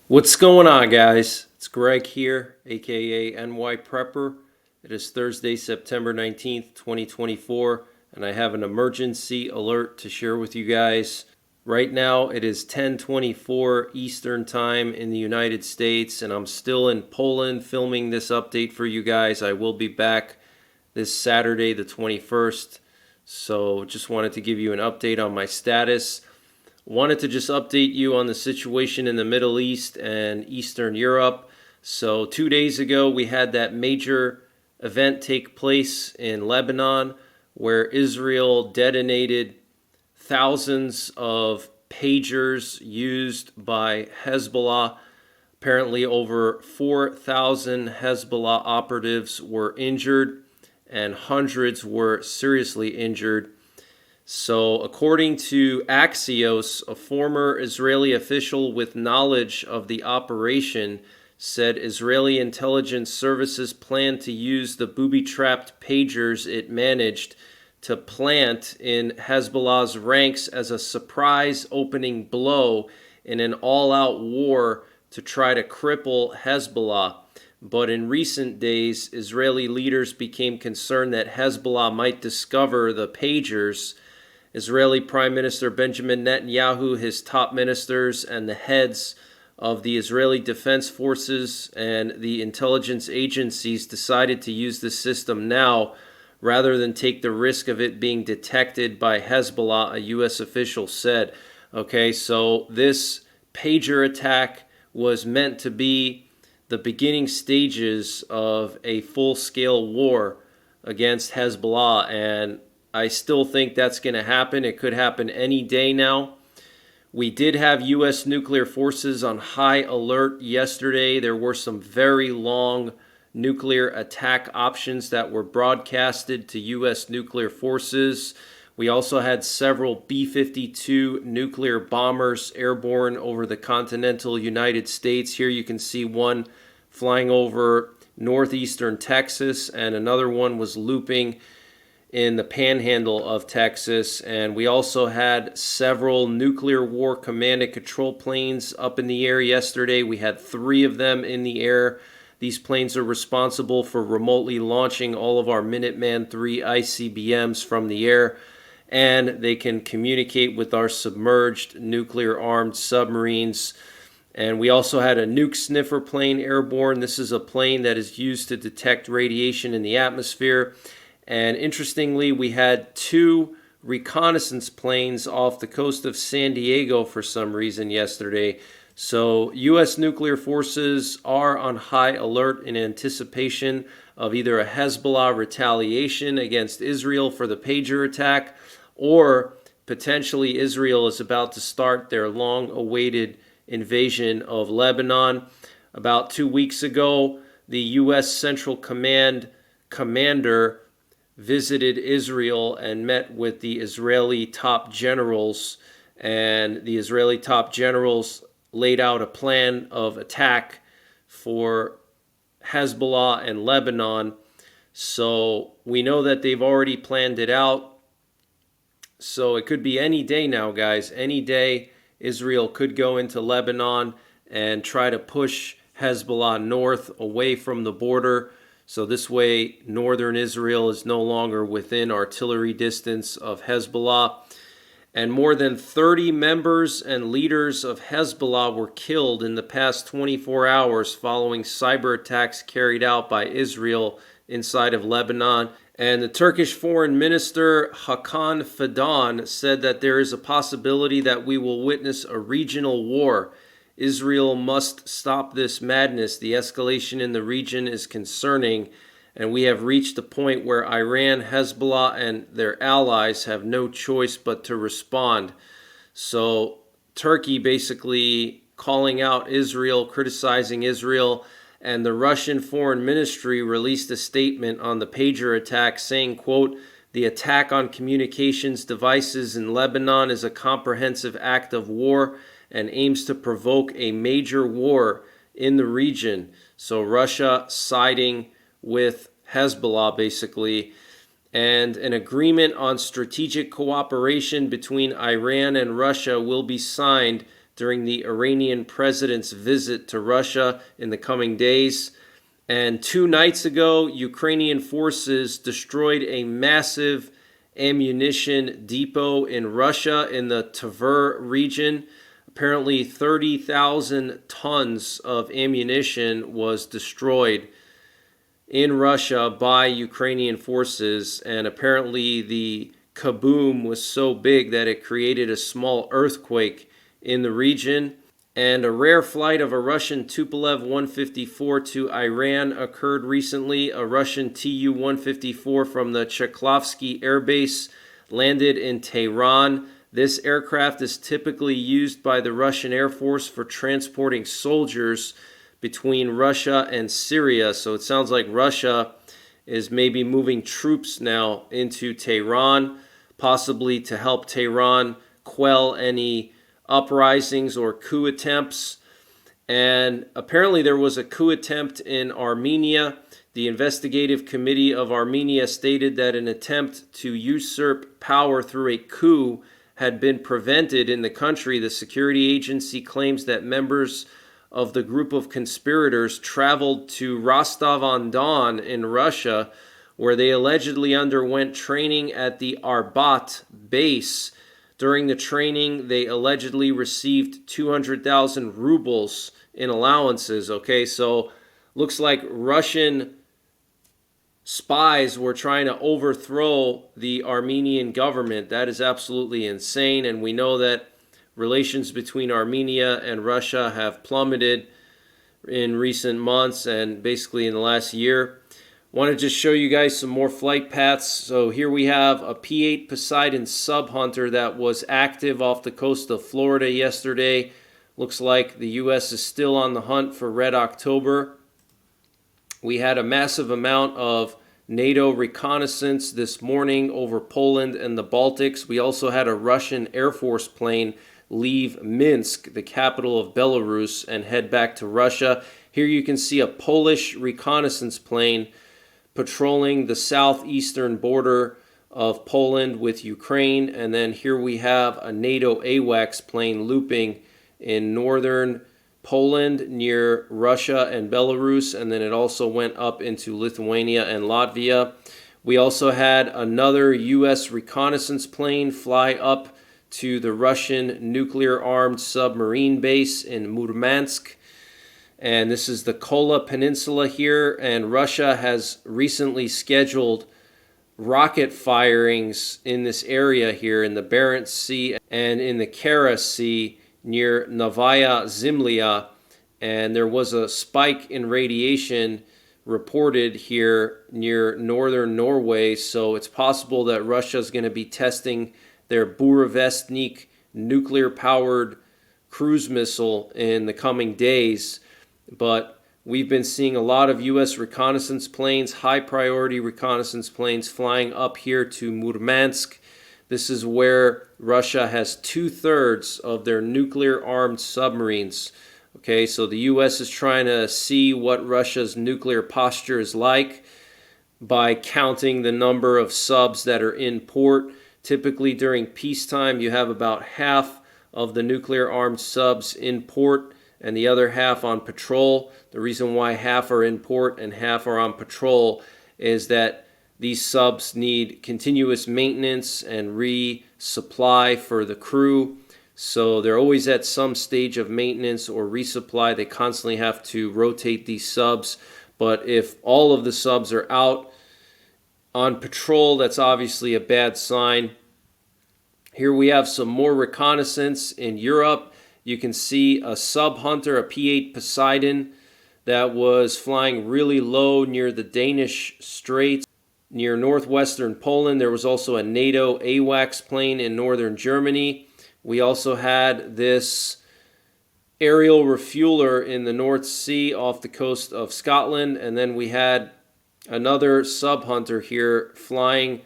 What's going on, guys? It's Greg here, aka NYPrepper. It is Thursday, September 19th, 2024, and I have an emergency alert to share with you guys. Right now, it is 10:24 Eastern Time in the United States, and I'm still in Poland filming this update for you guys. I will be back this Saturday, the 21st, so just wanted to give you an update on my status. Wanted to just update you on the situation in the Middle East and Eastern Europe. So 2 days ago, we had that major event take place in Lebanon where Israel detonated thousands of pagers used by Hezbollah. Apparently, over 4,000 Hezbollah operatives were injured and hundreds were seriously injured. So, according to Axios, a former Israeli official with knowledge of the operation said Israeli intelligence services planned to use the booby-trapped pagers it managed to plant in Hezbollah's ranks as a surprise opening blow in an all-out war to try to cripple Hezbollah. But in recent days, Israeli leaders became concerned that Hezbollah might discover the pagers. Israeli Prime Minister Benjamin Netanyahu, his top ministers, and the heads of the Israeli Defense Forces and the intelligence agencies decided to use the system now rather than take the risk of it being detected by Hezbollah, a U.S. official said. Okay, so this pager attack was meant to be the beginning stages of a full-scale war against Hezbollah, and I still think that's going to happen. It could happen any day now. We did have U.S. nuclear forces on high alert yesterday. There were some very long nuclear attack options that were broadcasted to U.S. nuclear forces. We also had several B-52 nuclear bombers airborne over the continental United States. Here you can see one flying over northeastern Texas, and another one was looping in the panhandle of Texas. And we also had several nuclear war command and control planes up in the air yesterday. We had 3 of them in the air. These planes are responsible for remotely launching all of our Minuteman III ICBMs from the air, and they can communicate with our submerged nuclear-armed submarines. And we also had a nuke sniffer plane airborne. This is a plane that is used to detect radiation in the atmosphere. And interestingly, we had 2 reconnaissance planes off the coast of San Diego for some reason yesterday. So U.S. nuclear forces are on high alert in anticipation of either a Hezbollah retaliation against Israel for the pager attack, or potentially Israel is about to start their long-awaited invasion of Lebanon. About 2 weeks ago, the U.S. Central Command commander visited Israel and met with the Israeli top generals, and the Israeli top generals laid out a plan of attack for Hezbollah and Lebanon. So we know that they've already planned it out. So it could be any day now, guys. Any day Israel could go into Lebanon and try to push Hezbollah north away from the border. So this way, northern Israel is no longer within artillery distance of Hezbollah. And more than 30 members and leaders of Hezbollah were killed in the past 24 hours following cyber attacks carried out by Israel inside of Lebanon. And the Turkish Foreign Minister Hakan Fidan said that there is a possibility that we will witness a regional war. Israel must stop this madness. The escalation in the region is concerning, and we have reached a point where Iran, Hezbollah, and their allies have no choice but to respond. So Turkey basically calling out Israel, criticizing Israel, and the Russian Foreign Ministry released a statement on the pager attack saying, quote, "The attack on communications devices in Lebanon is a comprehensive act of war and aims to provoke a major war in the region." So Russia siding with Hezbollah, basically. And an agreement on strategic cooperation between Iran and Russia will be signed during the Iranian president's visit to Russia in the coming days. And 2 nights ago, Ukrainian forces destroyed a massive ammunition depot in Russia in the Tver region. Apparently 30,000 tons of ammunition was destroyed in Russia by Ukrainian forces, and apparently the kaboom was so big that it created a small earthquake in the region. And a rare flight of a Russian Tupolev 154 to Iran occurred recently. A Russian Tu-154 from the Chekhovsky Air Base landed in Tehran. This aircraft is typically used by the Russian Air Force for transporting soldiers between Russia and Syria. So it sounds like Russia is maybe moving troops now into Tehran, possibly to help Tehran quell any uprisings or coup attempts. And apparently there was a coup attempt in Armenia. The investigative committee of Armenia stated that an attempt to usurp power through a coup had been prevented in the country. The security agency claims that members of the group of conspirators traveled to Rostov-on-Don in Russia, where they allegedly underwent training at the Arbat base. During the training, they allegedly received 200,000 rubles in allowances. Okay, so looks like Russian spies were trying to overthrow the Armenian government. That is absolutely insane, and we know that relations between Armenia and Russia have plummeted in recent months and basically in the last year. Want to just show you guys some more flight paths. So here we have a P-8 Poseidon sub-hunter that was active off the coast of Florida yesterday. Looks like the U.S. is still on the hunt for Red October. We had a massive amount of NATO reconnaissance this morning over Poland and the Baltics. We also had a Russian Air Force plane leave Minsk, the capital of Belarus, and head back to Russia. Here you can see a Polish reconnaissance plane patrolling the southeastern border of Poland with Ukraine. And then here we have a NATO AWACS plane looping in northern Poland near Russia and Belarus. And then it also went up into Lithuania and Latvia. We also had another U.S. reconnaissance plane fly up to the Russian nuclear-armed submarine base in Murmansk. And this is the Kola Peninsula here, and Russia has recently scheduled rocket firings in this area here in the Barents Sea and in the Kara Sea near Novaya Zemlya. And there was a spike in radiation reported here near northern Norway, so it's possible that Russia is going to be testing their Burevestnik nuclear-powered cruise missile in the coming days. But we've been seeing a lot of U.S. reconnaissance planes, high-priority reconnaissance planes, flying up here to Murmansk. This is where Russia has 2/3 of their nuclear-armed submarines. Okay, so the U.S. is trying to see what Russia's nuclear posture is like by counting the number of subs that are in port. Typically during peacetime, you have about half of the nuclear-armed subs in port and the other half on patrol. The reason why half are in port and half are on patrol is that these subs need continuous maintenance and resupply for the crew. So they're always at some stage of maintenance or resupply. They constantly have to rotate these subs. But if all of the subs are out on patrol, that's obviously a bad sign. Here we have some more reconnaissance in Europe. You can see a sub-hunter, a P-8 Poseidon, that was flying really low near the Danish Straits, near northwestern Poland. There was also a NATO AWACS plane in northern Germany. We also had this aerial refueler in the North Sea off the coast of Scotland. And then we had another sub-hunter here flying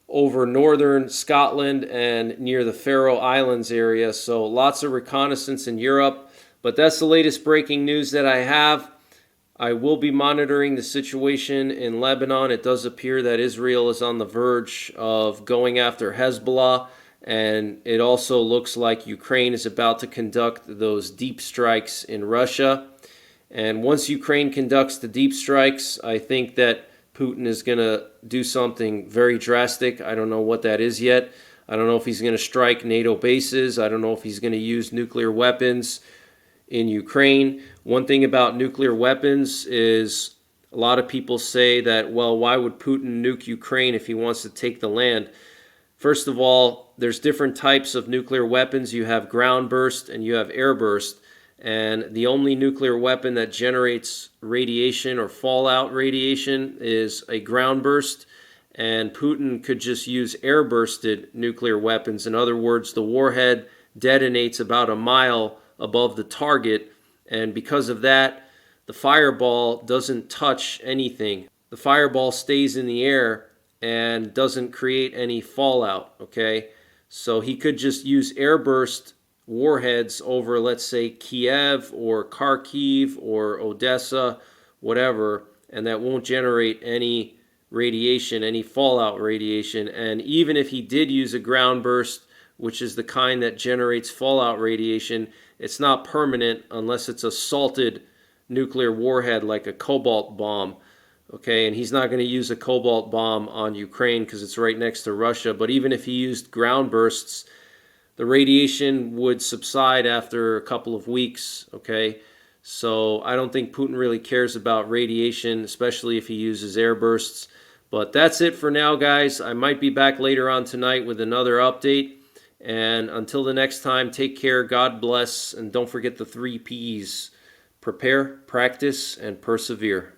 over northern Scotland and near the Faroe Islands area. So lots of reconnaissance in Europe. But that's the latest breaking news that I have. I will be monitoring the situation in Lebanon. It does appear that Israel is on the verge of going after Hezbollah, And it also looks like Ukraine is about to conduct those deep strikes in Russia. And once Ukraine conducts the deep strikes, I think that Putin is going to do something very drastic. I don't know what that is yet. I don't know if he's going to strike NATO bases. I don't know if he's going to use nuclear weapons in Ukraine. One thing about nuclear weapons is a lot of people say that, well, why would Putin nuke Ukraine if he wants to take the land? First of all, there's different types of nuclear weapons. You have ground burst and you have air burst. And the only nuclear weapon that generates radiation or fallout radiation is a ground burst. And Putin could just use air bursted nuclear weapons. In other words, the warhead detonates about a mile above the target. And because of that, the fireball doesn't touch anything. The fireball stays in the air and doesn't create any fallout, okay? So he could just use airburst warheads over, let's say, Kiev or Kharkiv or Odessa, whatever, and that won't generate any radiation, any fallout radiation. And even if he did use a ground burst, which is the kind that generates fallout radiation, it's not permanent unless it's a salted nuclear warhead like a cobalt bomb. Okay, and he's not going to use a cobalt bomb on Ukraine because it's right next to Russia. But even if he used ground bursts, the radiation would subside after a couple of weeks. Okay, so I don't think Putin really cares about radiation, especially if he uses air bursts. But that's it for now, guys. I might be back later on tonight with another update. And until the next time, take care, God bless, and don't forget the 3 P's. Prepare, practice, and persevere.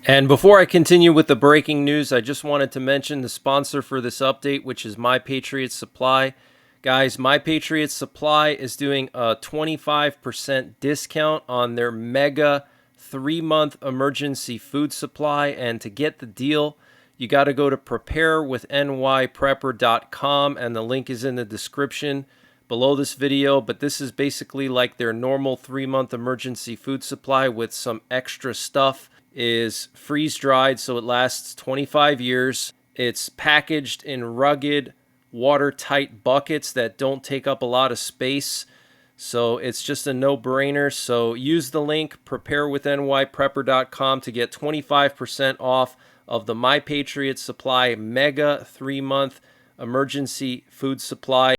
And before I continue with the breaking news, I just wanted to mention the sponsor for this update, which is My Patriot Supply. Guys, My Patriot Supply is doing a 25% discount on their mega 3-month emergency food supply. And to get the deal, you got to go to preparewithNYPrepper.com, and the link is in the description below this video. But this is basically like their normal 3-month emergency food supply with some extra stuff. Is freeze-dried, so it lasts 25 years. It's packaged in rugged, watertight buckets that don't take up a lot of space. So it's just a no-brainer. So use the link preparewithNYPrepper.com to get 25% off of the My Patriot Supply Mega 3-month emergency food supply.